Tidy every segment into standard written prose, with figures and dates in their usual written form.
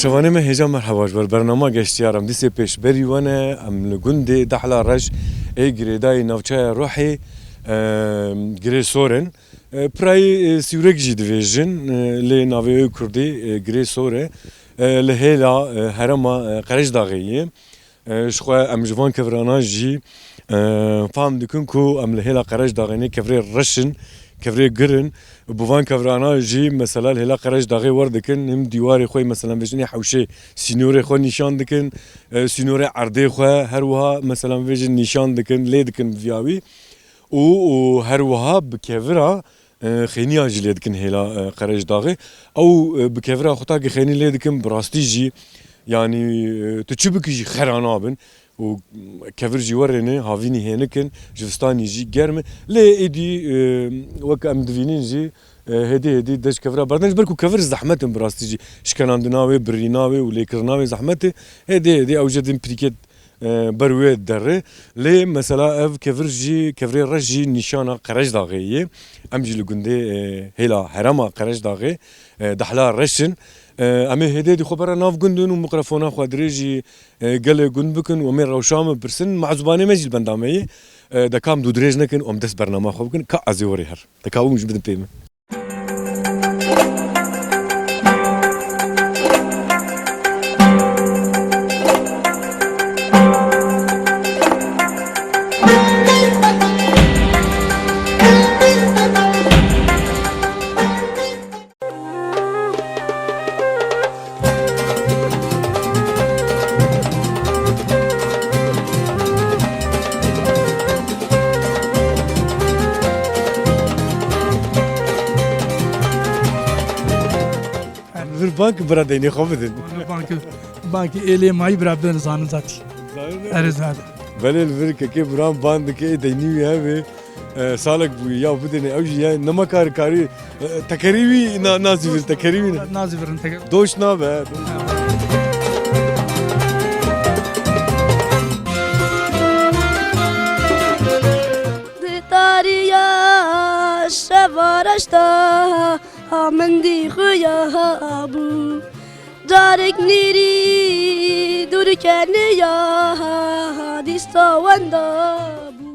تماشاوانê me hêja merheba ji ber bername geştyaram dîsê pêşberî wene em li gundê dehla rej ê girêdayê navçeya Rûhê girê Soren pirayê sîwrek jî dibêjin lê navê wê Kurdî girê Sor e li hêla herêma Qereçdaxê ji xwe em ji van kevranan jî fam dikin ku em li hêla Qereçdaxê kevrê reşin kevrê girin bi van kevranan jî mesela li hêla Qereçdaxê werdikin him dîwarê xwe mesela vêjinê hewşê sînorê xwe nîşan dikin sînorê erdê xwe her wiha mesela vêjin nîşan dikin lê dikin viyawî û her wiha bi kevira xêniya jî lê dikin hêla Qereçdaxê ew bi kevira xwe xênî lê dikin bi rastî jî yanî tu çi bikî jî xera nabin û kevir jî werêne havînî hênikin jivistanî jî germ e lê êdî wek em divînin jî hêdî deş kevira berdan ji ber ku kevir zehmetin bi rastî jî şkenandina wê birîna wê û lêkirina wê zehmet e hêdî ew jî din pirîket ber wê derê lê mesela ev kevir jî kevrê reş jî nîşana Qereçdaxê ye em jî li gundê hêla herêma Qereçdaxê dehla reşin em ê hêdî xwe bera nav gundin û mikrofona xwe dirê jî gelê gund bikin û em ê rewşa min pirsin mezûbanê me jî li benda me ye dekam dû dirêj nekin û em dest bername xwe bikin ka ez ê werî her dekabûm jî bidin pê min. Bank bira deynê xwe bidin. Bankê êlê mayî bira bidin zanin zatî. Erê zade. Belê li vir kekê biran ban dike deynî wî hevê salek bûye ya bidinê ew jî ya nemakarî tekerî wî nazî vir tekerî wî Nazî virin teker. doş nabe. Dariya şevaraşta Hamendî xuya bû carek nêrî dûrkeniya dîsta wenda bû.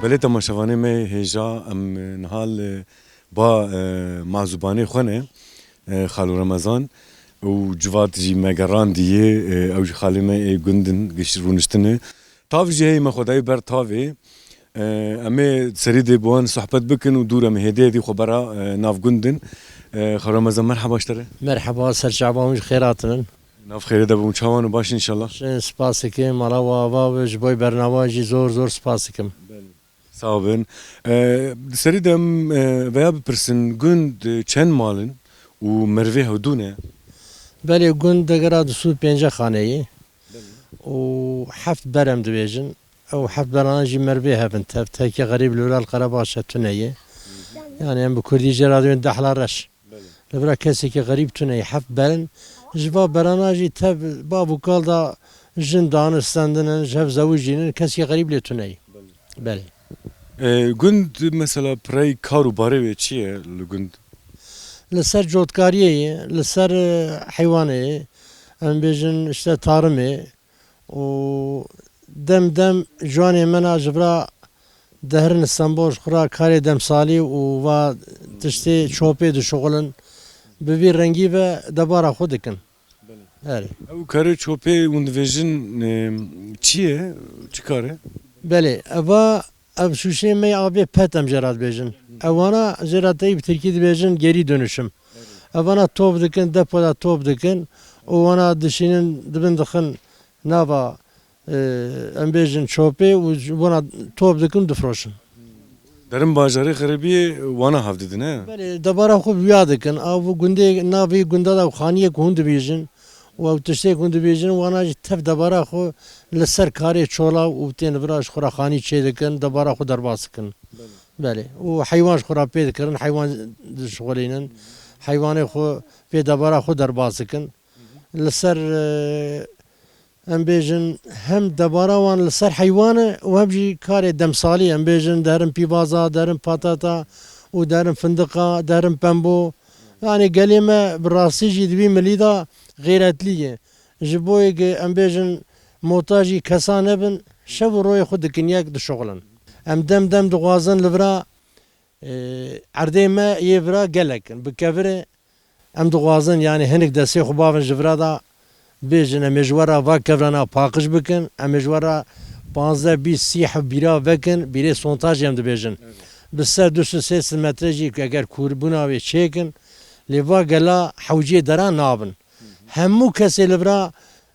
Belê temaşevanê me hêja em nihal ba mezûbanê xwe ne Xalo Remezan û civat jî me gerandiye ew jî xalê me ê gundin rûniştinê tav jî heye me xwedayî ber tavê em ê serî dê bi wan sohbet bikin û dûr em ê hêdî xwe bera nav gundin Xalo Remezan merheba ji te re Merhaba serçavan ji xêratinin. nav xêrê de bûn çawan û baş inşallah. Spas dikim mala ava ve ji bo bernava jî zor spas dikim. Sağ olun. Serî de em veya bipirsin gund çend malin û mervê hewdû ne? Belê gund digera du sû pênce xaneyê û heft berem dibêjin ew heft beranan jî mervê hebin tev tekî xerîb li Ulal Qerebaşê tuneyê yani em bi Kurdî jê radyoyên dehla reş li bira kesekî xerîb tuneyê heft berin ji va berana jî tev bav û kal da jin dan istendinin ji hev zewî jînin kesekî xerîb lê tuneyê. Belê. Gund mesela pirey kar û barê wê çi ye li gund? Li ser cotkariyê, li ser heywanê, em bêjin işte tarımê û dem ciwanê me na ji bira dehirin İstanbul ji xwe karê demsalî û va tiştê çopê dişuxulin bi vî rengî ve debara xwe dikin. Eri. Ev karı çöpe undivejin çiye çıkarı? Beli, eva ev şuşe me abi petem cerat bejin. Evana ceratayı bir Türkiye bejin geri dönüşüm. Evana top dikin, depoda top dikin. Ovana dışının dibin dikin nava em bejin çöpe, vana top dikin difroşun. Derin bajarı garibi wana havdidin he? Beli, dabara xub ya dikin. Av günde navi günde da xaniye kundu bejin. و تشتي كنت بيجن وانا تف دبارا خو لسر كاري تشولا وتين براش خورا خاني تشي دكن دبارا خو درباسكن بله وحيوان خورا بيد كرن حيوان شغلينن حيوان خو في دبارا خو درباسكن لسر ام بيجن هم دبارا وان لسر حيوان وهم جي كاري دمسالي ام بيجن دارم بيبازا دارم باتاتا ودارم فندقا دارم بامبو يعني قليمه براسي جي دبي مليدا غیرتلیه جبوی که ام بیشن موتاجی کسان بن شب روی خود کنیاک دشغلن ام دم دغازن لبرا عرضه ما یبرا گلکن بکفره ام دغازن يعني هنک دستی خوابن جبرا دا بیشن مجورا و کفرنا پاکش بکن مجورا 15-20 بیرا بکن بیره سونتاج هم دو بیشن بسر 200 مترجی که اگر کوربونا و چیکن لیوا گلا حوجی دران نابن همو کسی لبرا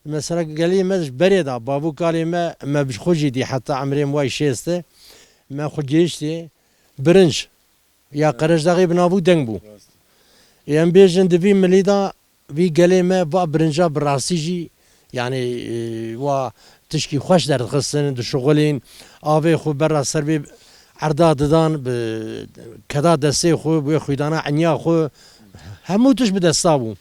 مثلا قالي ما بريدا بابو قالي ما بخوجي دي حتى عمري مواي شيسته ما خوجيشتي برنج يا قرش دغي بنابو دنبو يعني بيجن دبي مليدا في قالي ما با برنجا براسيجي يعني و تشكي خوش در خصن دو شغلين ابي خو برا سربي عرضا ددان كدا دسي خو بو خدانا عنيا خو همو تش بدستابو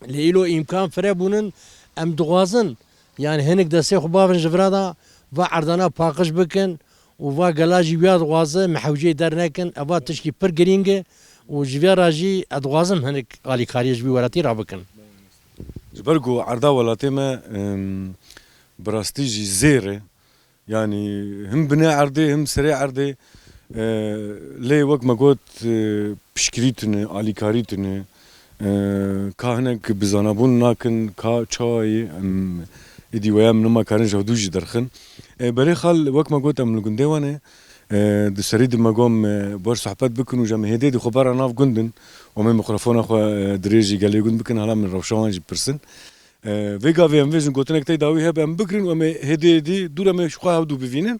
لیلو امکان فرابونن ام دوازن یعنی هنگ دسته خوابن جبرادا و عردنا پاکش بکن و گلاجی بیاد دوازه محوجی در نکن اوا تشکی پر گرینگه و جویا راجی ادوازم هنگ علی کاریج بی وراتی را بکن جبرگو عرضا ولاتی ما براستيجي زيرة يعني هم بناء عرضي هم سريع عرضي لي وقت ما قلت بشكريتنا علی کاریتنا که هنگ بزنابون ناکن که چای ایدی ویام نما کارن جهودوجی درخن برای خال وقت ما قلت امن الجندوانه دسريد ما قام بور صحبات بكن وجمع هدي خبر ناف جندن ومن ميكروفون اخو دريجي قال لي جند بكن هلا من روشان جي برسن فيجا في ام فيجن قلت لك تداوي هب ام بكرن وما هدي دي دور ما شو هاودو بفينن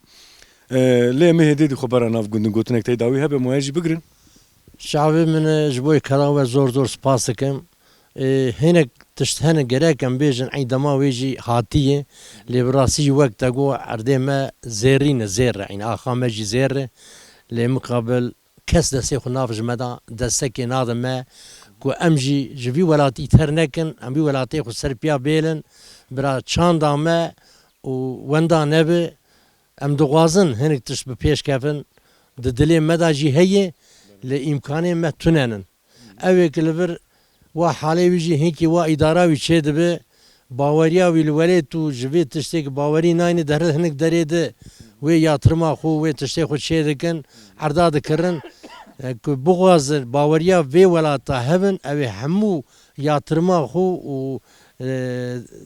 ليه ما هدي خبر ناف جندن قلت لك تداوي هب مواجي بكرن شعبي من جبوي كراوة زور سباسكم هناك تشتهن جراكم بيجن عندما ويجي هاتية لبراسي وقت أقو عردما زيرين زير يعني آخام جي زير لمقابل كس دسيخ نافج مدى دسكي نادم ما كو أمجي جبي ولاتي ترنكن أمبي ولاتي خو سربيا بيلن برا چاندا ما ووندا نبي أم دوغازن هناك تشت ببيش كفن ددلي مدى جي هي لإمكانه ما تنانن اوه کلبر و حالی ویجی هنکی و اداره وی چه دبه باوریا وی الولی تو جوی تشتیک باوری ناینه در هنک دریده و یاترما خو و تشتیک خو چه دکن عرضه دکرن که بغاز باوریا وی ولاتا هبن اوه همو یاترما خو و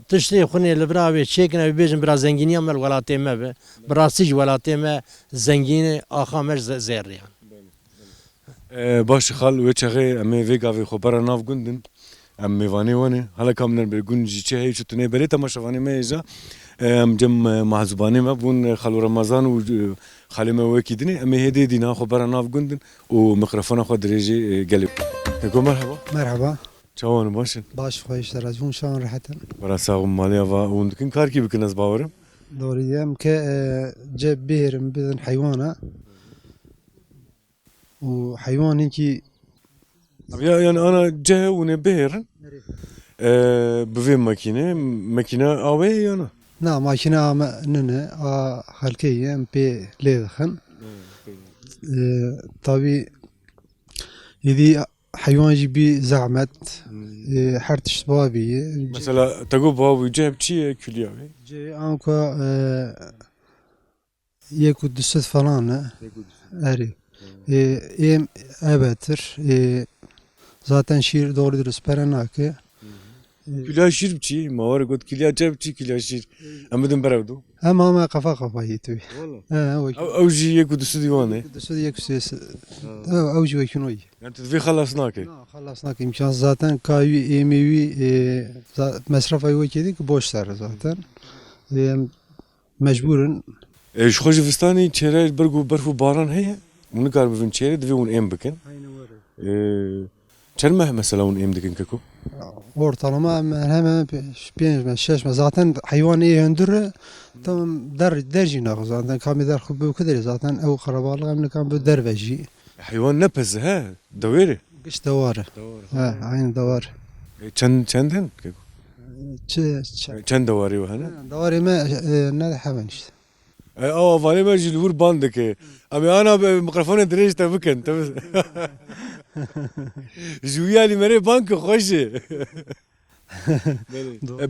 تشتیک خونه لبرا وی چه کنه وی بیجن برا زنگینی هم ولاته ما به براسیج ولاته ما زنگینه آخا مش زیریان باش خال وچه امی ویگا وی خبر ناف گندن ام میوانی وانه حالا کامنر به گنجی چه هی چطوره بری تماشاوانی میجا ام جم محزبانی ما بون خالو رمضان و خالی ما وکیدنی امی هدی دینا خبر ناف گندن و میکروفون خود درجه گلی تکو مرحبا مرحبا چاوان باشن باش خویش درازون شان راحتن برا ساغم مالیا و وندکن کار کی بکنز باورم دوريام ك جاب بهرم بدن حيوانه وحيوان هيك يعني انا جه ونبهر بفي ماكينه اوي انا نا ماكينه ننا خلكيه ام بي ليدخن طبي يدي حيوان يجي زعمت حرتش بابي مثلا تقول بابي جاب شيء كلياوي جي انكو يكو دست فلان اري ام ابتر zaten şiir doğru dürüst perenake Külya şir biçi. Mavara got külya çe biçi külya şir. Amedin beravdu. اما قفا قفا يتوي Valla. او Ev jiye kudusu divane. دسو يك سيس او جو يكونوي Yani tedvi halasına ki. خلصنا imkan zaten kavi emevi masraf ayı kedik boş sar zaten. Mecburen Şu Xojivistanê çere bergu berfu baran heye. Bunu kar bivin çere divê hûn em bikin. Çend meh mesela hûn em dikin keko? ortalama hemen 5 zaten hayvan iyi höndür tamam dercine zaten kami der bu kadar zaten ev karabalık hem kan bu derveci Hayvan ne peze he? Daveri. kış davarı ha aynı davar Çenden keko? Çend davari var hani? davarı mı ne de hemen işte Ava vali merci lur bandike. Ama ana mikrofonu direj tabikin. Juyali mere bank hoşi.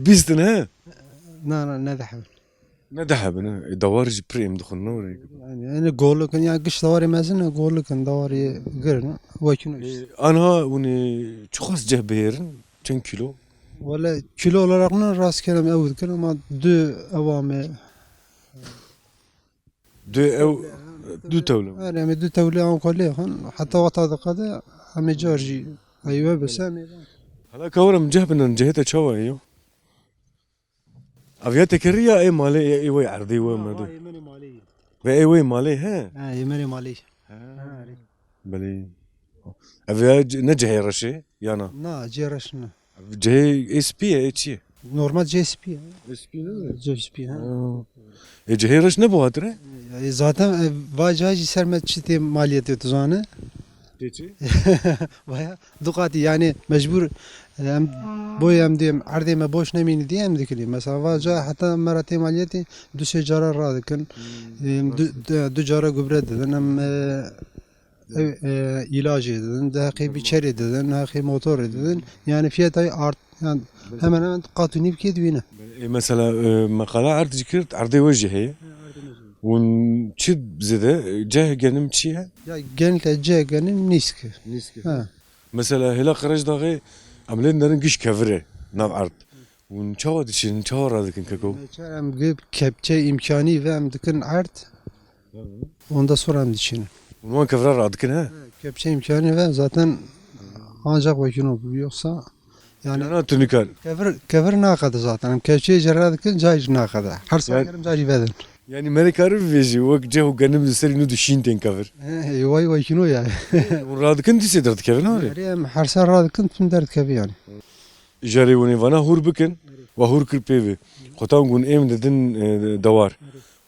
Bistin he? ne de hemen Ne dehabın? Davarcı prem dukhun nuri. yani yani golluk yani kış davarı mezun golluk davarı görün vakın işte Ana uni çok cehberin. Çen kilo? valla kilo olarak ne rast kelam ev dikin ama dü avame دو تولم. أنا مدو تولي عن قليلا حتى وقت هذا قد هم جارجي أيوة بس أنا هلا كورم جهبنا جهته شوا ايو. افياتك الريا اي مالي اي وي عرضي وي ما دو. يمني مالي اي وي مالي ها. يمني مالي بلي. افيا نجهي رشي يانا. نا جيرشنا جهي اس بي اتشي. نورمال جي اس بي اس بي جي اس بي ها جهي رش نبو هاتره؟ zaten vajajı sermet çiti maliyeti tuzanı تيجي؟ baya dukati yani mecbur hem boy hem diyeyim ardeme boş nemini diyeyim dikili mesela vaja hatta merati maliyeti düşe carar radıkın dü cara gübre dedin hem ilacı dedin daki biçeri dedin daki motor dedin yani fiyatı art yani hemen hemen katuni bir kedvine مثلا مقالة عرض ذكرت عرضي وجه هي ونشد زده جاه جنم تشيها ya genelde cegenin niski ha مثلا هلا خرج داغي عملين نرن قش كفره ناف عرض ونشاور دشين نشاور هذا كنكو Hem gibi kepçe imkanı ve hem dikin art onda sonra hem dişini. ونوان كفره رادكن ها Kepçe imkanı ve zaten ancak vakit olur yoksa yani انا تونيكار kevir ne kadar zaten hem kepçeyi cerrah dikin cayıcı ne kadar her sabah Yani- gelip cayıcı vedin. يعني مالك عارف فيجي وقت جاه جنب السري نودو شين تين كفر Vay vakit o ya. ورادكن دي سيدرت كفر نوري Hem her sabah dikin tüm dert kebi yani. جاري وني فانا هور بكن وهور كربيفي خطان قون ايم ددن دوار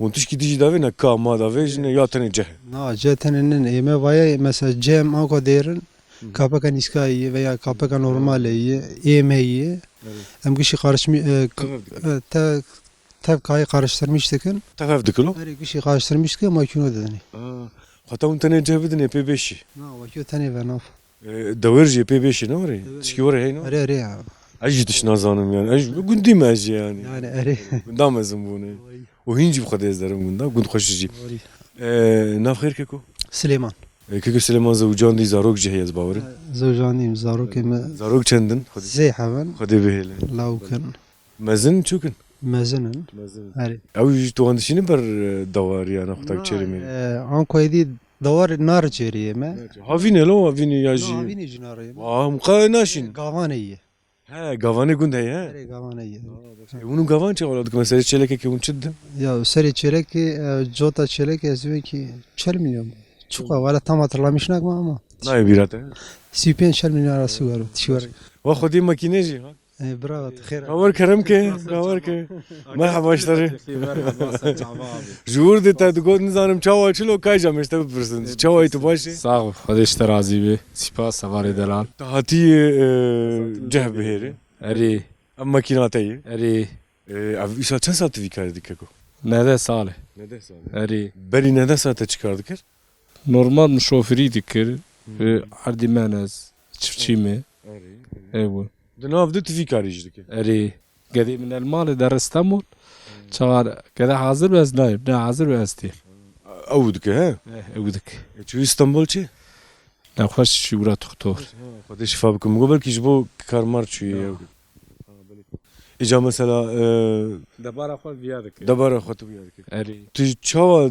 ونتشكي تيجي دافي نكا ما دافي جن يا تاني جه Na ceteninin eme vaya mesela cem anko derin kapaka niskayı veya kapaka normaleyi emeği hem kişi karışmış tevkayı karıştırmıştıkın. تخاف دكلو Her kişi karıştırmıştık makine dedini. خطان تاني جه بدن بي بيشي Na vakit tane ve naf. دورجي بي بيشي نوري تشكي ورا هي نو Ere ya. اجي تشنازانم يعني اجي قندي ما اجي يعني Yani ere. قندام زنبوني وهينجي بخد يزدرم قندا قند خوش جي ناف خير كيكو Süleyman. كيكو سليمان زوجان دي زاروك جهيز باوري Zevcanıyım zaruk eme. زاروك چندن Zeyhaven. خدي بهيله Lavkın. مزن شوكن Mezinin. مزن Ere. او يجي تو عندشيني بر دوار يعني اختك تشرمي Anko edi davar nar ceriyeme. هافيني لو هافيني ياجي Vini cinarayım. مقا ناشين Gavan iyi. ها قافاني قند هي ها Ere gavan iyi. ونو قافان شغلاتك مثلا تشلك كي ونشدن Ya seri çelek ki Jota çelek yazıyor ki 4 milyon. Çok valla tam hatırlamışnak mı ama. ناي بيراته 35 milyon arası var. Tişvar. واخذي ماكينيجي Bravo. Khair. خبر كرمك خبرك مرحبا اشتري جور دي تقول نظام تشاوي شلو كاجا مش تبرسن تشاوي تباشي Sağ ol. Kardeş terazi bi. Sipa savar delal. تهاتي جهب هيري Eri. اما كيناتي Eri. اف ايش كم ساعه في كاردك كو Ne de salih. نده ساعه Eri. بري نده ساعه çıkardık Normal şoförü dikir. Ardi menez. Çiftçi mi? Evo. دنا بدت في كاريجدك Eri. Gedi min el mali der İstanbul. Çağır. Gedi hazır bez nayım. Ne hazır bez değil. اودك ها Evdik. شو اسطنبول شي Ne hoş şura tuktur. قديش فابكم قبل كي جبو كارمار شويه اجا مثلا دبارا خود بیادک دبر خاطر بیاد اری تو چاوا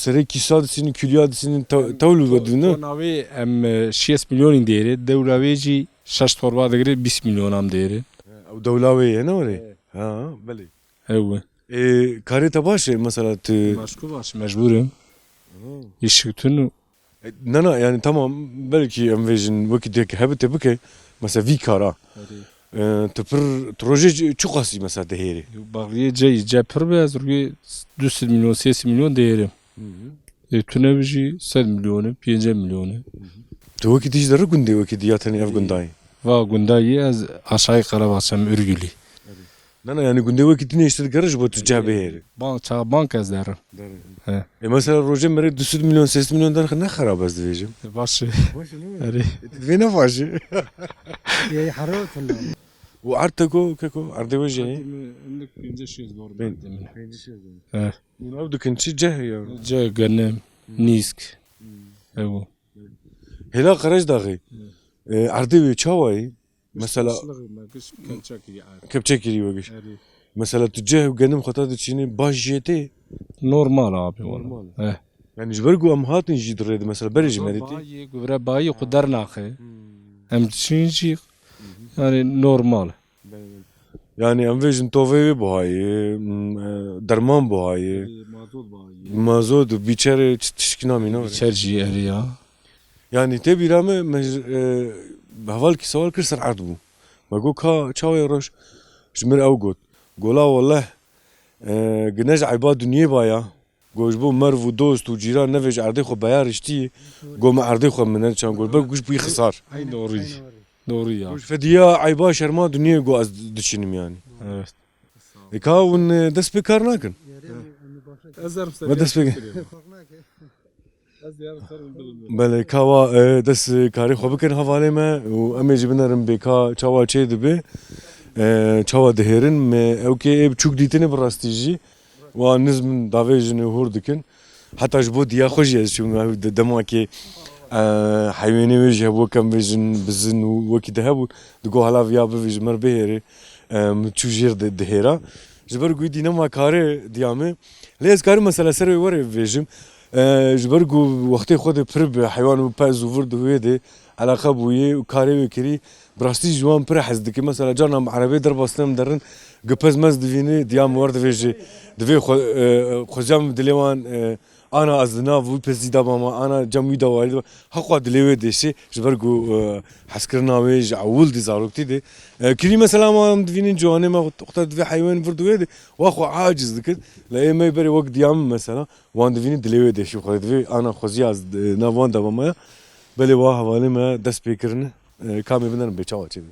سری کیساد سین کلیاد سین تولو بدونه ناوی ام 6 میلیون دیره دولاوی جی 6 torba دگری 20 milyon am değeri. او دولاوی نه ولی ها بله Evet. کاری تباشه مثلا تو Başka baş mecburum. İş bütün نه نه yani tamam belki امویژن وکی دیگه هبته بکه مثلا وی کارا تپر پروژه çok asi mesela deheri Bağlıya cepher beyaz rugi 200 milyon 300 milyon değeri. Tünevici 100 milyonu 5 milyonu. تو وکی دیج در گنده وکی دیاتنی اف گندای Va gundayı az aşağı Karabaşam Ürgülü. نه نه yani günde vakit ne işte garaj bu tüccabe heri. Bank az derim. Mesela roje mere 200 milyon 300 milyon dar ne harap az diyeceğim. Başı. Eri. Ve ne faşı? يعني حرارة ولا Ve artık o kako ardı veje. Önlük 500 doğru Ben. Evet. Bunu avdu kinçi ceh ya. Ce gönnem nisk. Evet. Hela garaj dağı. Ardı ve çavayı. Mesela kepçe kiri vegiş. Mesela tüccah gendim khata da çini baş jeti. Normal abi. Normal. Evet. Yani jbergu am hatin jidredi mesela berij meriti. Bayi gübre bayi kudar nakı. Hem çünkü yani normal. Yani emvejin tovevi buhayı, derman buhayı, mazot biçare tişkinami ne var? İçerci eri ya. Yani te birame haval ki saval kır sar ard bu. Ma go ka çavay roş jmir ev got. Gola wallah gnej ayba dünya baya. Goj bu merv dost u ciran nevej arde xo bayar işti. Go ma arde xo menen çan gol bak guş bu xisar. Ay doğru. Doğru ya. Guş fediya ayba şerma dünya go az düşünüm yani. Evet. Ekavun dest bekar nakin. Ma dest bekar. بله کاوا دست کاری خوب کن حواله ما و امی جبنارم بکا چاوا چه دبی چاوا دهرن ما اوکی اب چوک دیتنه براستیجی و نظم داویجنه هور دکن حتی جبو دیا خوشی از چون دما که حیوانی وجه بو کم وجن بزن و وکی ده بود دگو حالا ویا بویج مر بهره چوجیر دهرا جبر گوی دینا ما کاره دیامه لیز کاری مثلا سر وره ویجم جبرگو وقتی خود پر به حیوان و پز و ورد ویده علاقه بویه و کاری وکری براستی جوان پر حزد که مثلا جانم عربی در باستم درن گپز مز دوینه دیام ورد ویجه دوی خوزیام دلیوان ana azına bu pezida mama ana camı da var hakwa dilewe deşi jbergu haskirna ve javul dizarukti de kiri mesela ma divinin joane ma toqta divi hayvan vurdu ve wa khwa aciz dikit la eme beri vakt diyam mesela wan divinin dilewe deşi khwa divi ana khoziyaz na wan da mama beli wa havale ma das bekirne kame binan beçawa çevi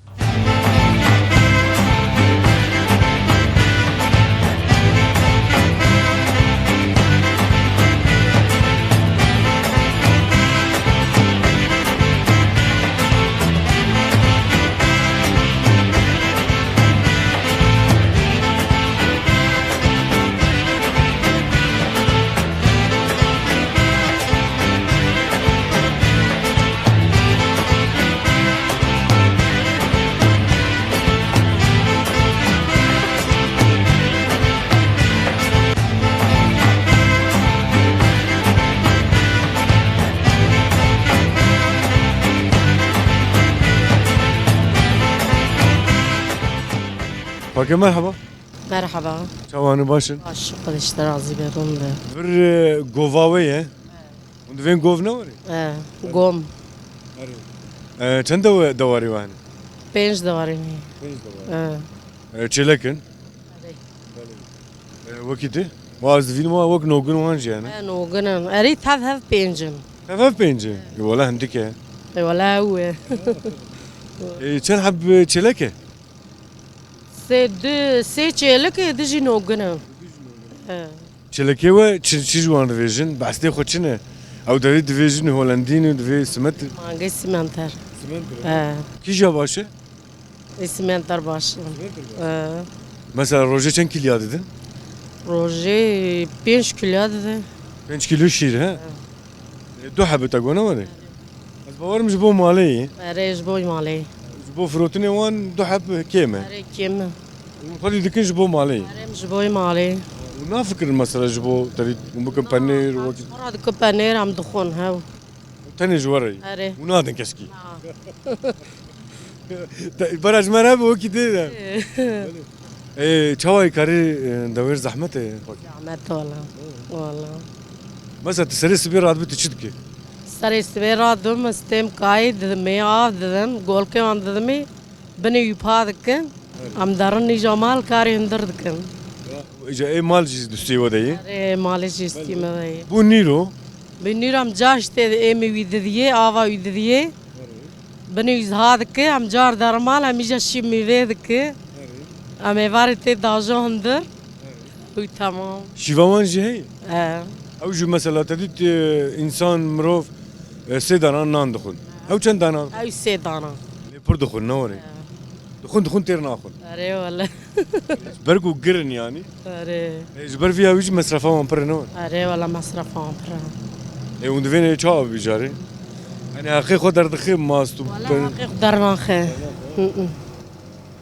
Peki merhaba. Merhaba. Çavanı başın. Baş arkadaşlar razı berum de. Bir govave ye. Und wen gov ne var? Gom. Çend davari var? 5 de var mi? Çelekin. Vakiti. Vaz divin ma vak nogun wanj yani. Ben o günün. Eri tav 5'in. Tafaf penci. Valla hendike. Valla o. Çen hab çeleke. Se çelik edicin o günün. Çeleke ve çizwan division. Basti xoçine. Ew derê divêjin Holandîn divê simetr. Mangê simenter. Kîja baş e? Simenter baş. Mesela roje çend kilya didin? Roje 5 kilo dedi. 5 kilo şîr he? Du hebeta gona were? Ez bawerim ji bo malê yê. Eri ji bo malê. Ji bo firotinê wan du heb kêm e. Eri kim? خودی دکن جبو مالی اره مجبوی مالی و نافکر مثلا جبو ترید ممکن پنیر و مراد که پنیر هم دخون هاو تنی جواری اره و نادن کسکی برای مرا به وکی دیدم چوای کاری دویر زحمته زحمت والا مثلا تسری سبی راد بیت چید که سر استویرا دم استم کای دمی آف دم گول که آن دمی بنی یپا دکن ام دارن نیجامال کاری هندر دکن اجا ای مال چیز دوستی و دایی اره مالش استیم دایی bu نیرو بنیرم جاشته امی ویدیه آوا ویدیه بنی یزهاد که ام جار درمال امیجا شیمی وید که ام وارد داجو هندر وی تمام شیوامان جی هی اه او جو مثلا تدید انسان مروف سه دانان نان دخون او چند دانان اوی سه دانا پر دخون نوری دخون تیر ناخون اره والا برگو گرن یعنی اره جبر فيها ويجي مصرفها من پر نور اره والا مصرف هم پرا ای اون دوینه چا بیجاری یعنی حقیق خود در دخیل ماست والا حقیق در نخه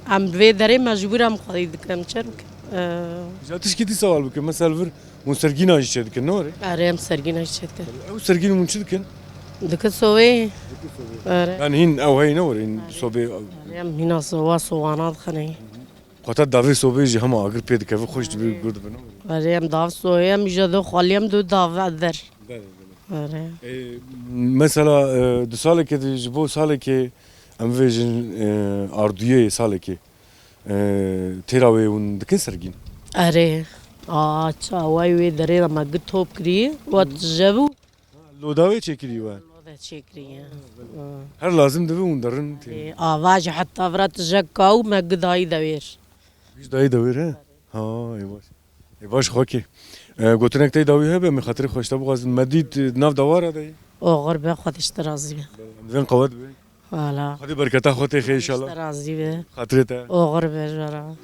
ام دوی داره مجبورم خواهی دکم چرک جاتش کی سوال بکن مثلا ور اون سرگین آجی چه دکن نوری اره ام سرگین اشتکه او سرگین مون چه دکن دکه سوی اره yani hin او هی نور این صوبه ام هینا سوا سوانات خنی قطع داوی صوبه جی هم اگر پید که خوش دبی گرد بنو اره ام داو سوی ام جدو خالیم دو داو در اره مثلا دو ساله که جبو ساله که ام ویژن اردویه ساله که تیراوی اون دکن سرگین اره چا وای وی داره ما گتوب کری و تجبو لوداوی چکری و ده چکریه هر لازم دبی اون درن آواج حتی برات جکاو ما گدایی دویر هیچ دایی داوی ره ها ای باش خاکی گوتنک تی داوی هبه می خاطر خوشتا بغاز مدید ناف دواره دی اوغر به خودش ترازی به وین قوت بی والا خدي بركتها خوتي خير ان شاء الله ترازی به خاطرتها اوغر به جرا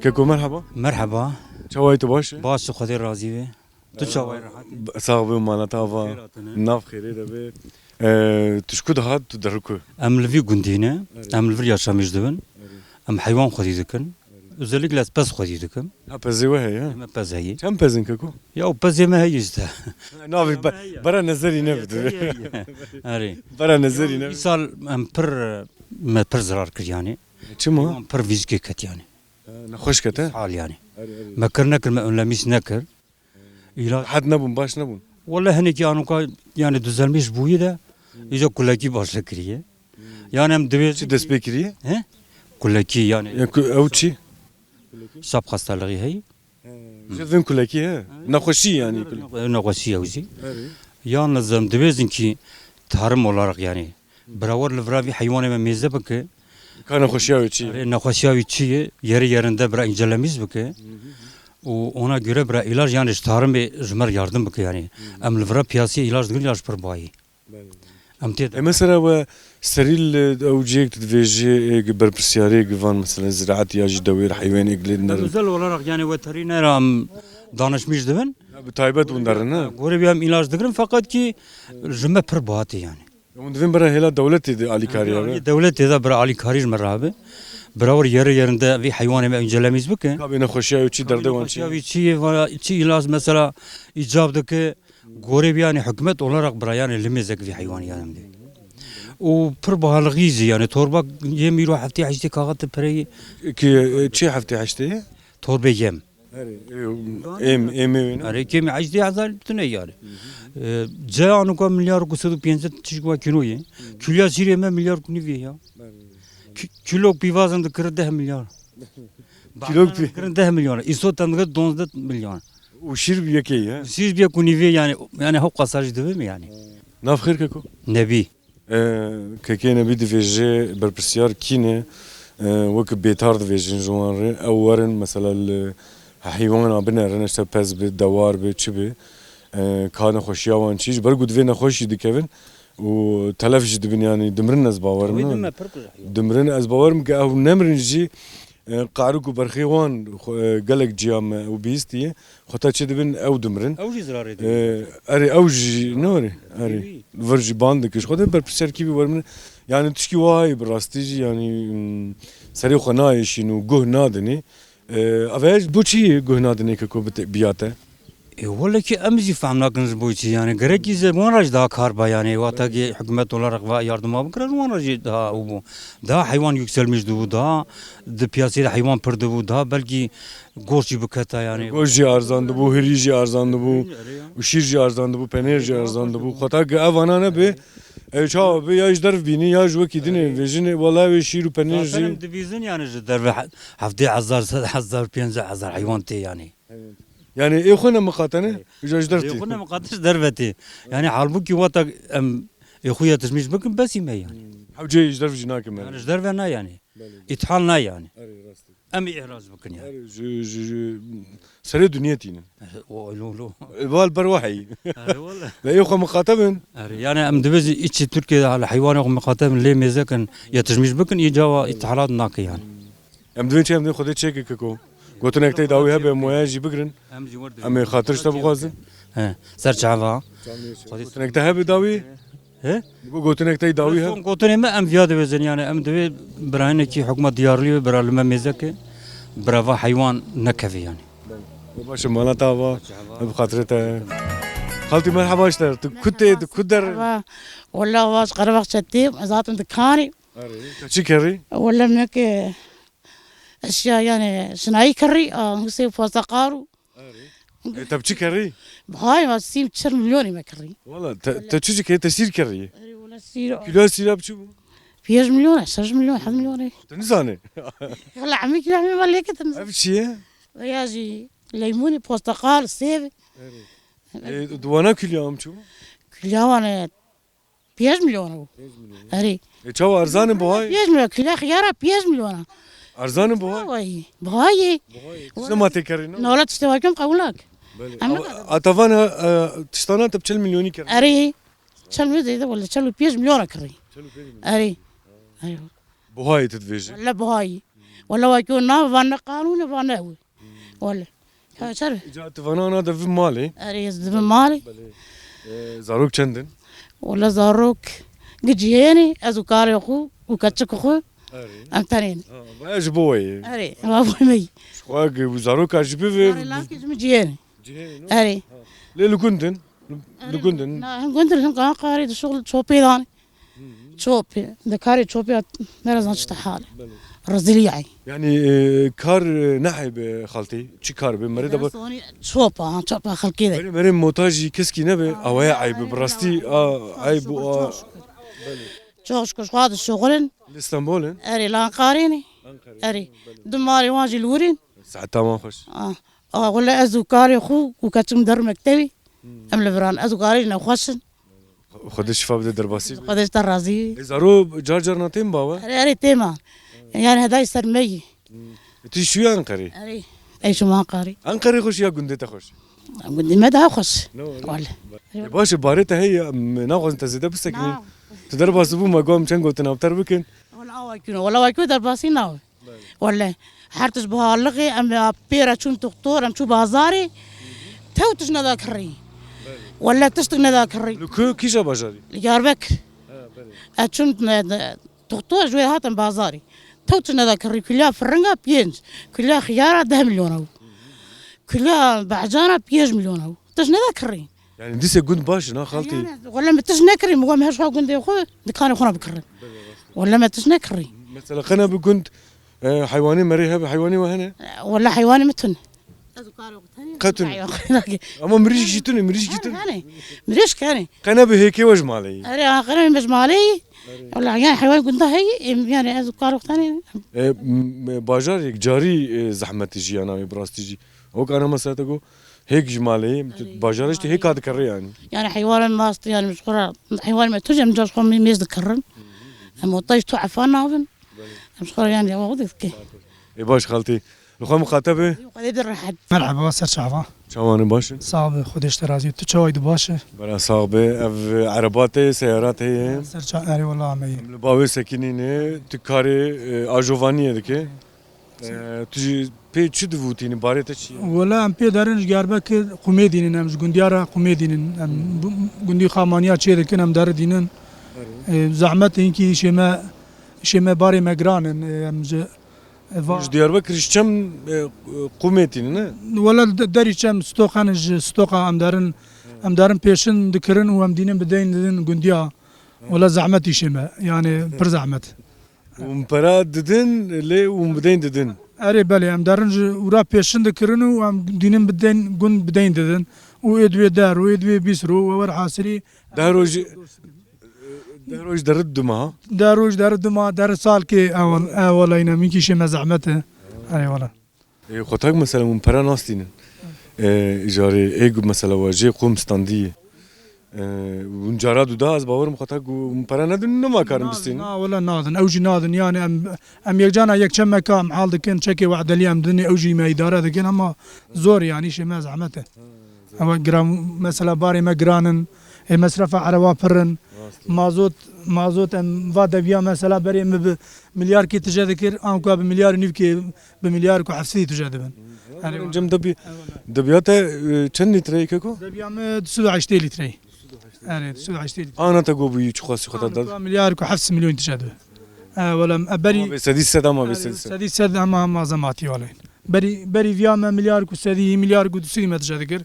كيكو مرحبا مرحبا شوايتو باش باش خدي راضي به تو شوي راحت صاحبي مالتا فا ناف خيري دبي تشكو هات تدركو ام الفي قندينه ام الفي yaşamış دبن ام حيوان خدي دكن özellikle pes خدي دكن ها بزي وهي ها ما pes هي كم بزن كيكو يا pes ما هي işte نافي برا نزري نفد اري برا نزري نفد misal ام پر ما پر zarar kır yani چما ام پر vizge ket yani نخوش كتا hal yani ما kır nekir ما önlemiş nekir İlaç حد نبون باش نبون Vallahi hani ki yani düzelmiş buyu da iyice kullaki başla kiriye. Yani hem چي dövezi دس بكري he? Kullaki yani او تشي sap hastalığı hey. جدن كلكي ها نخوشي يعني Nagasi yavzi. Yalnız hem dövezin ki tarım olarak yani. Bravar livravi hayvanı ve meze bakı. كان خوشي او تشي Nagasi yavzi yeri yerinde bira incelemiş bakı. Ona göre bira ilaç yani tarım ve jmer yardım bakı yani. Hem livra piyasaya ilaç değil ilaç per bayi. Hem tiyat. مثلا و سريل او جيك تدفيجي بربسياري جوان مثلا زراعه ياجي دوير حيوان اقليد نر Özel olarak yani veteriner am danışmış dibin. بتايبت وندرنا Gore bir am ilaç dikirim fakat ki jme per bahatı yani. وندفين برا هلا دولتي علي كاريا Devlet de bir ali karij merabe. Bravar yeri yerinde bir hayvanı ve incelemiz bu ki. كابينا خوشي او تشي درده وان Ya bir çi ilaç mesela icabdaki gore bir yani hükümet olarak bira yani limezek bir hayvan yani. O per bahalığıyız yani torba yem yürü hafta hafta kağıt pereyi كي تشي حفتي عشتي torba yem. ام وين Arı kimi hafta hazır tüne yani. Ceyhanı ko milyar kusudu piyancet çişkua kiloyu. Külya sireme milyar kuni vi ya. Kilo pivazın da kırdı milyar. Kilo kırdı milyar. İso tanıdık 14 milyar. وشير بيكي ها Siz bir kuni vi yani hop kasaj değil mi yani? ناف خير كيكو Nebi. كاكينا بيدي في جي بربسيار كينه وك بيتار دفيجن جوان أورن مثلا حيوان عبنا رنش تبز بالدوار بتشبه كان خوشياوان شيء برجو دفينا خوشي دي كيفن وتلف جد بن يعني دمرنا أزباور من دمرنا أزباور مك أو نمرن جي قاركو برخيوان قالك جيام وبيستي خطا شد بن أو دمرن أو جي زراري أري أو جي نوري أري فرج باندكش خطا بربسيار كيبي ورمن يعني تشكي واي براستيجي يعني سري خنايش إنه جه نادني أفاج بوشي جه نادني ككو بياته والله ki emzi famlakinz bu için yani gerekli zaman raj daha karba yani vataki hükümet olarak ve yardım abkırar zaman raj daha bu daha hayvan yükselmişti bu daha de piyasada hayvan pırdı bu daha belki gorçi bukata yani goji arzandı bu hirici arzandı bu uşirci arzandı bu penerci arzandı bu kata ki evana ne be çağ be ya ijdar bini ya jvaki dine vejine vallahi ve şiru penerci devizin yani der ve hafta hazar 5000 hayvan te yani yani ekhuna maqatane ijdarti يقولنا مقدس دربتي يعني halbuki وقت اخويا تسميش بكم بس ما يعني حوجي ijdar vijina kemer يعني دربنا يعني اتحالنا يعني ام اعراض بكن يعني سري دنيتين لو لو البال بروحي والله لا يخو مقاتبن يعني ام دبز اتش تركيا على حيوان مقاتل لي ميزكن يتسميش بكن يجوا اتحالات ناقي يعني ام دوين شي ام خدت شيك ككو قلت لك تداوي هبه موياجي بقرن ام خاطرش تبغازن ها سرچاوا قلت لك تهب داوي ها قلت لك تداوي هب قلت ما ام زياده وزن يعني ام دوي براهن كي حكومه ديارلي برالما ميزك برافا حيوان نكفي يعني باش مالا تابا بخاطرته خالتي مرحبا اشتر كنت كدر ولا واش قربق شتيم ذات دكاني شكري ولا منك اشياء يعني شناي كري نسي فوسقارو تبتشي كري بهاي ما سيم 10 مليون ما كري والله تشوجي كي تسير كري ولا سير كيلو سير بشو 5 مليون 10 مليون 1 مليون تنزاني يلا عمي كده عمي مالك تنزل ابشي يا جي ليموني فوسقار سيف دوانا كل يوم شو كل يوم انا 5 مليون اري تشو ارزان بهاي 5 مليون كل خيارة 5 مليون ارزان بهاي باي باي شنو ما تكرينا نولا تشتوى كم قولك اتفانا تشتانا تبشل مليوني كري اري شلو زي ولا شلو 5 مليون كري اري ايوه بهاي تدفيج ولا بهاي ولا ويكون فانا قانون فانا ولا شر جات فانا انا دف مالي اري يزدب مالي زاروك چندن ولا زاروك جيجيني ازو كاري اخو وكاتشك اخو امتنين باش بوي اري ما بوي مي واق زاروك اجبي اري لاكي جيجيني اري ليلو كنتن لكندن نا كنت كان قاري الشغل شوبي داني شوبي ده كاري شوبي ما لازم تشتحال رزليعي يعني كار نحب خالتي شي كار بمريضه بس شوبا خلقي ذا مريم موتاجي كسكي نبي او عيب براستي عيب شوش كش هذا الشغل الاسطنبول اري لا قاريني اري دماري واجي الورين ساعتها ما خش ولا ازو كاري اخو وكاتم در مكتبي ام لبران ازو كاري نخشن خدش فاب درباسي خدش ترازي زارو جارجر ناتين بابا اري تيما يعني هذا يسرمي تي شو انقري اري اي شو ما قاري انقري خش يا قندته خش قد ما ده خش ولا باش باريته هي ناخذ انت زيد بسكني تدرب سبو ما قوم كان قلت انا بتر بكن ولا واكو درباسي ناو ولا حارتش بها لغي ام بيرا شون دكتور ام شو بازاري تو تجنا ذاك الري ولا تشتغل ذاك الري لو كيجا بازاري جاربك اشون دكتور جوي هاتم بازاري تو تجنا ذاك الري كلها فرنجا بينج كلها خيارة 10 مليون كلها بعجانة 5 مليون تجنا ذاك الري يعني ديسي قند باش نا خالتي ولا ما تجنا كري مو ما هش قند اخو كان اخونا بكرن ولا ما تجنا كري مثلا قنا بكنت حيواني مريها حيواني وهنا ولا حيواني متن قتن اما مريش جيتوني مريش جيتوني مريش كاني قنا بهيكي وجمالي اري قنا مجمالي ولا يعني حيوان كنت هي يعني اذكار ثاني باجار جاري زحمه تجي انا براستي جي هو انا مثلا تقول هيك جمالي باجرش هيك هذا كري يعني يعني حيوان الناس يعني مش قرار حيوان ما تجي من جالس قوم ميز ذكرن أما طيش تو عفان نافن مش قرار يعني هو ذكي اي باش خالتي الخوة مخاطبة قد راحت مرحبا سر شعفا شواني باش صعب خودش ترازي تو چاوي باشه برا صاحبي اف عربات سيارات هي سر چا اری والله عمي باوي سكينين تكاري اجوفاني دكي تجي بي چه دفوتيني باري تشي ولا ام پی دارن جاربه که قوميدين ام گونديارا قوميدين ام گوندي خامانيا چه دكن ام دار دينن زحمت اینکی شما باري مگرانن ام مش دياربكر كم قومتين نه ولا داري چم ستوقا ام دارن پیشن دکرن و ام دینن بدين دين گونديا ولا زحمتي شما يعني پر زحمت ومبرا ددن لي ومبدين ددن اري بالي ام دارن ورا پیشن دکرن و ام دینن بدين گون بدين ددن و ادوي دار و ادوي بيسرو و حاصري داروج درد ما داروج ما دار سال كي اول اينا ميكي شما زحمته اي والله خطاك مثلا مبرا ناستين اجاري ايجو مثلا واجي قوم ستانديه ونجارات ودا از باور مخاطك مبرا ندن ما كارم بستين ولا نادن اوجي نادن يعني ام يجانا يك كم كام حال دكن شكي وعد اليوم دني اوجي ما اداره دكن اما زور يعني شما زحمته اما جرام مثلا باري ما جرانن مصرف عربا برن مازوت ام فادا بيا مثلا بري بمليار كي تجذكر انكو بمليار نيفكي بمليار كو حفسي تجذبن جم دبياته چند لتر كيكو دبيام 220 لتر يعني 220 لتر انا تقو بي خاصي خطا داد مليار كو حفس مليون تجذب ولا بري سديس سدا ما زماتي ولا بري فيا مليار كو سدي مليار كو 200 ما تجذكر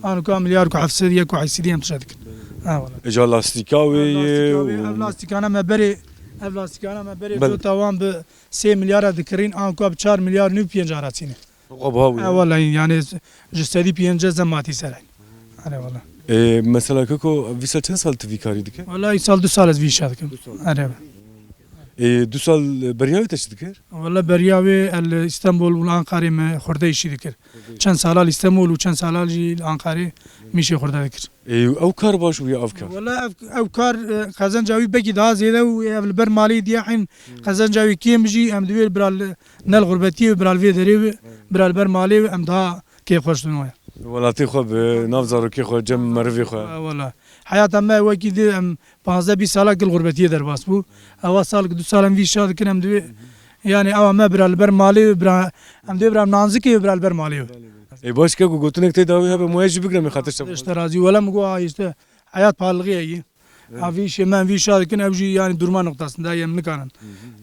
انا كو مليار كو حفس دي كو حسيدي تجذكر والله اجا لاستيكاوي لاستيكانا ما بري دو توان ب 3 مليار ذكرين انكو ب 4 مليار نو بينجاراتين والله يعني جسدي بينجا زماتي سرعي انا والله مثلا كوكو فيسال چند سال تفي كاري دكه والله سال 2 سال از في شادكم انا 2 سال برياوي تشدكر والله برياوي اسطنبول والانقره ما خرده شي ذكر چند سال اسطنبول و چند سال الانقره میشه خورده ذکر او کار باش ويا افكار والله او کار قزنجاوي بقي دا زيده والبر مالي دي حين قزنجاوي كيم جي ام دويل برال نل غربتي برال في دري برال بر مالي ام دا كي خوش نويا والله تي خو نافزارو كي خو جم مرفي خو والله حياه ما وكي دي ام 15 سال قل غربتي در باس بو او سال 2 سال في شاد كنم دوي يعني او ما برال بر مالي برا ام دي برام نانزكي برال بر مالي ای باش که قلت لك تداوي هذا مواجه بقرا ما خاطرش اشترازي ولا مقوا يست حياه بالغيه هي في شيء ما في شارك كنا بجي يعني درما نقطه دايم مكان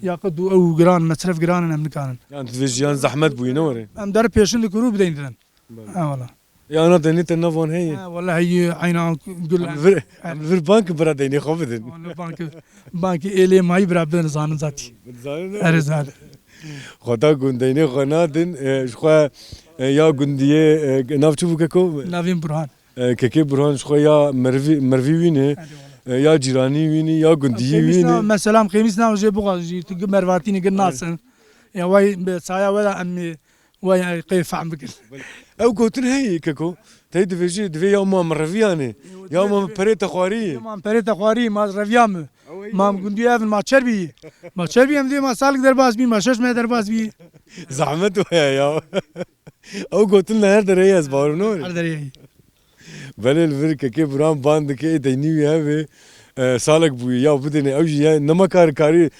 ياقد او جران مصرف جران ام مكان يعني تفجيان زحمت بو ينوري ام دار بيشن الكروب دين والله يا انا دنيت النفون هي والله هي عينا قول في البنك برا ديني خوفدن بانك الي ماي برابدن زان ذاتي ارزال خدا گوندینی خنادن شخوا یا گوندیه نافچو بکو نافین برهان که برهان شخوا یا مروی وینه یا جیرانی وینی یا گوندیه وینه مثلا خمیس ناوجه بقاجی تگ مرواتینی گناسن یا وای سایا ولا امي وای قيف عم بكل او قوتن هي ككو تي دفيجي دفي يا ما مروياني يا ما بريت خواري ما بريت خواري ما رفيام ما گوندی اول ما چربی هم دی ما سالک در باز بی ما شش ما در باز بی زحمت ويا يا او قوتن لهر دري از بارو نور هر دري بله الفرقه كي برام باند كي ديني هذا سالك بو يا بدني اوجي يا نما كاري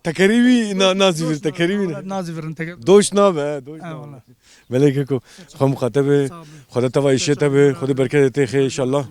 تكريمي نازفر تكريمي نازفر انت دوش نابه دوش والله بله كو خم خطبه خدا تبا يشتبه خدا بركه تخي ان شاء الله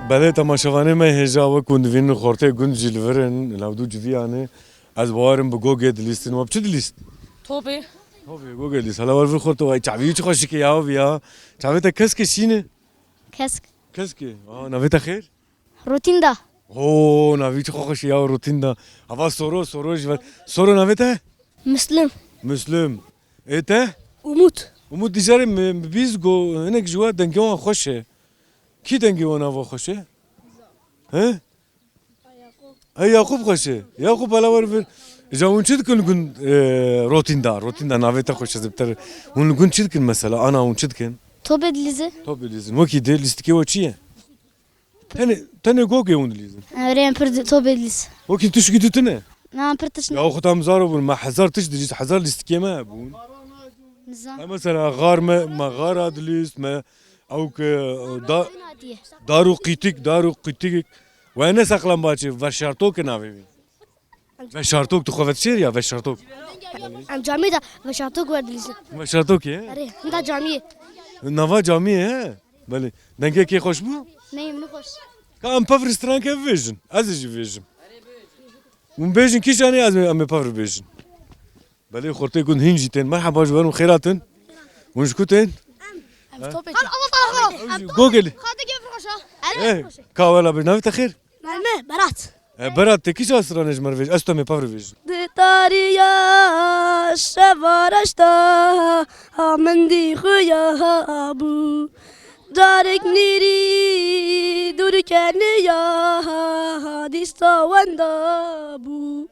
بله تماشاوانه ما هجا و کندوین خورته گند جلورن لودو جویانه از بارم به گوگل دلیستن و بچه دلیست توبه هوی گوگل دلیست حالا ور خورته وای چاوی چه خوشی که یاو بیا چاوی تا کس که شینه كسك کس که نویت خیر روتين ده اوه نوی چه خوشی یاو روتین دا هوا سورو جوال سورو نویت مسلم مسلم ایته وموت umut dijerim biz go hinek jwa denge wan xoş e ki denge wan ava xoş e he ay Yakup xoş e Yakup ala var bir javun çidkin gün rotinda naveta xoş zebter un gün çidkin mesela ana un çidkin توبة دليزة tabi lizin vaki de listike o çiye tane go ge un lizin ريان برد توبة دليزة vaki tuş giditine نعم برتش ya xutam zaro bun ma hazar tiş dijiz hazar listike ma bun نظام مثلا غار ما غار ادليس ما او دارو قيتيك وانا سقلم باشي وشارتوك نافي وشارتوك تخوفت شير يا وشارتوك عم جامعة وشاتوك ودليزة وشارتوك يا أري هندا جامعة نافا جامي ها بله دنگه کی خوش بو نيم نخش كان بافر ستران كيف فيجن ازج فيجن من بيجن كيش انا ام بافر فيجن بله خورتي كون هنجتين مرحبا جوارم خيراتن ونشكوتين توبة جوجل خاطر كيف رخصة ايه كاولا بنافت خير مالمه برات برات تكيش اسرا نجمر فيج استو مي بافر فيج دتاريا شفارشتا همندي خويا ابو دارك نيري دوركني يا ديستا وندابو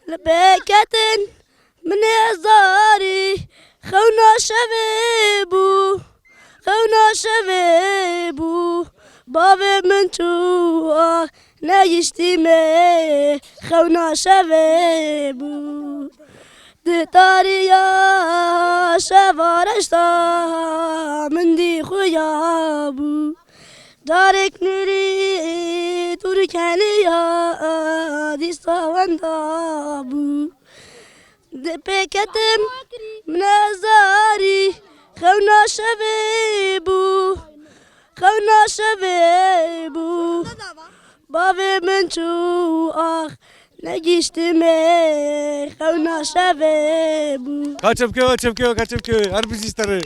لبكتن من زاري خونا شبيبو بابي من جوا نيشتمي خونا شبيبو دتاريا شفارشتا من دي خويابو دارك نري تركانيا ديستا وندابو دبكتم من زاري خونا شبيبو بابي من جوا نجيشتمي خونا شبيبو kaçıp harbi istare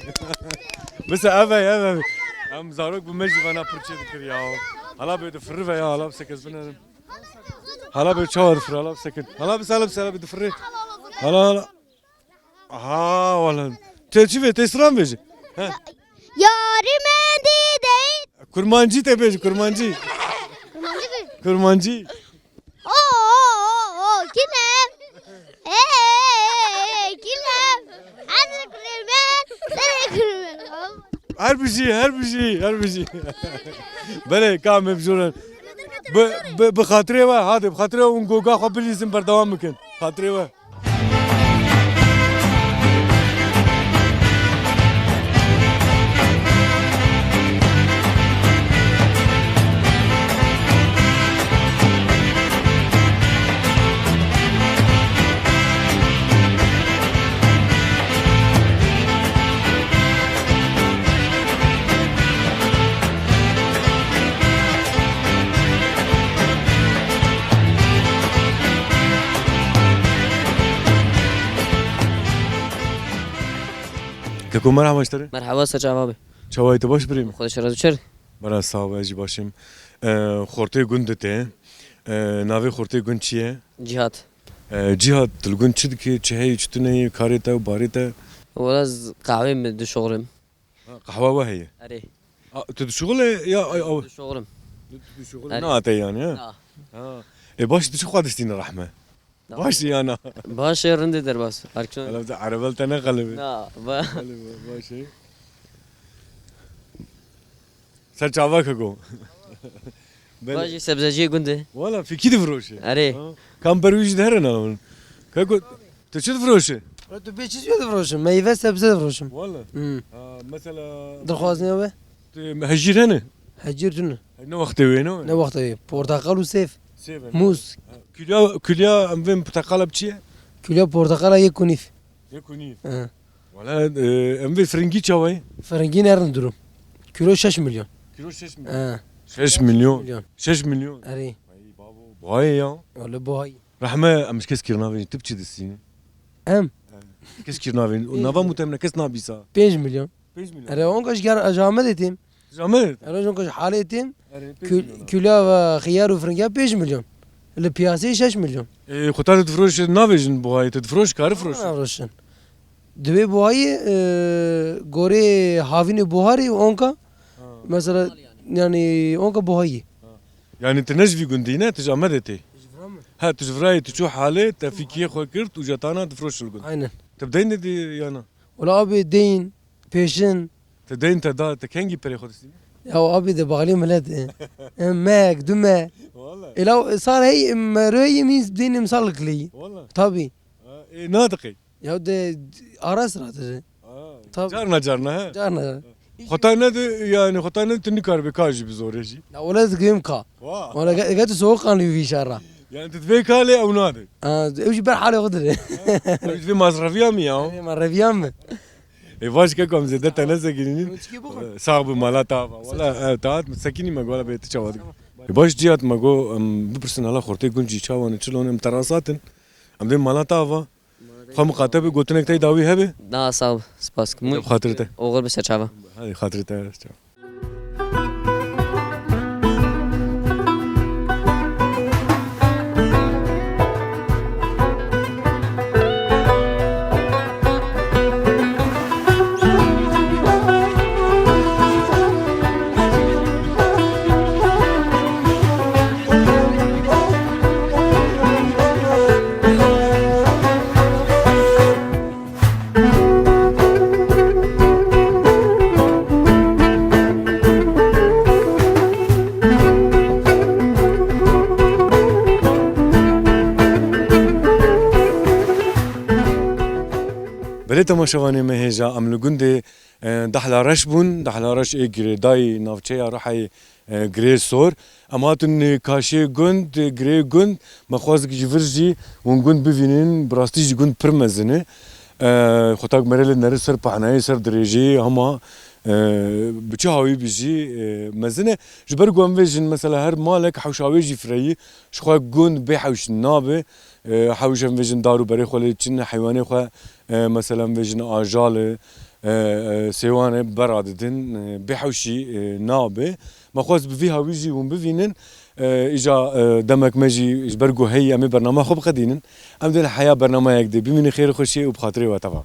بس ابي ام زاروك بمجي وانا برتشي ذكر يا هلا بده فري يا هلا بسكت بنا هلا بتشاور فر هلا بسكت هلا بس هلا بده فري هلا ها ولا تشوفي تسرام بيجي ياري من دي kurmancı tepeji kurmancı كلام كلام انا كرمان her bir şey bale kam mevzuran bu خاطره var hadi bu خاطره un goga khabilizm berdavam mıkın خاطره var تكون مرحبا اشتري مرحبا سجابابي شويت باش بريم خودش راضي چر برا صاحب اجي باشم خورتي گوندته ناوی خورتي گوند چیه جهاد جهاد تلگون چدکی چهی چتونه کاریتا و باریتا ولا قهوه من دو شغلم قهوه وهي اري تد شغل يا او دو شغلم شغل ناتي يعني ها باش تشو قادستين رحمه باش انا باش رند در بس اركشن انا عربلت انا قلبي لا ماشي سر چاواك گو باجي سبزجي گنده والله في كده فروشه اري كم بروج دهرنا كاكو تشد فروشه تو بیچیز بیاد فروشم میوه سبزه فروشم والله مثلا درخواست نیابه هجير هنا هجیر دونه نه وقت وينو نه وقتی پرتقال و سیف موز كليا ام فين بتقال بشي کلیا پرتقال یک کنیف يكوني ولا ام في فرنجي چاوي فرنگی نرن درم کیلو 6 میلیون كيلو 6 مليون 6 مليون مليون 6 مليون اري باي يا ولا بوهاي رحمه مش كيس كيرنافي تبكي دسين ام كيس كيرنافي نافا متمنا كيس نابيسا 5 مليون 5 مليون اري اونكش جار اجامد ettim جامد اري اونكش حالي ettim كلا وخيار وفرنجا 5 مليون البياسي 6 مليون خطات تفروش نافيجن بوهاي تفروش كار فروش روشن دوی بوهاي غوري هافيني بوهاري اونكا مثلا يعني اونكا بوهاي يعني تنجفي قندينه تجامدتي ها تجفراي تشو حاله تفيكيه خو كرت وجاتانا تفروش القند aynen تبدين دي يانا ولا abi deyin peşin تدين تدا تكنجي بري خدسي ya abi de bağlı millet mek düme والله ila sar hey röy miz din imsallıklı والله tabi ايه ناطقي ya de ara sıra de Tabii. جارنا جارنا ها canı خطانا يعني خطانا تنكر بكاجي بزوريجي ya ola zgim ka واه ولا قاعد سوق قاني في شارع يعني تتفيك علي او نادي ايش بر حالي قدر في مصرفيا مياو مرة فيام ايفاش كم زدت تنزل جنين صعب مالاتا ولا تاعت مسكيني ما قولا بيت تشاود باش جيات ما جو ببرسن على خورتي كنجي تشاون تشلون متراساتن ام دي مالاتا خم مقاتب قلتلك تاي داوي هبه نا صعب سباسك مو بخاطرته اوغل بس شعبه هذه خاطرته بريتا ما شواني مهجا ام لغندي دحلا رشبون دحلا رش اجري داي نافچيا راحي غري سور اماتن كاشي گند غري گند مخواز جفرجي ون گند بفينين براستيج گند پرمزنه خطاك مرل نر سر پهناي سر دريجي هما بچاوي بيجي مزنه جبر گون ويجن مثلا هر مالك حوشاوي جفري شخوا گند بحوش نابه حوشن ويجن دارو بري خول چن حيواني خو مثلا ويجن اجال سيوانه براددن بحوشي نابه مخواز بفيها ويجي ون بفينن اجا دمك ماجي جبرجو هي امي برنامج خب قدينن ام دي الحياه برنامج يكدي بمن خير خوشي وبخاطري وتفا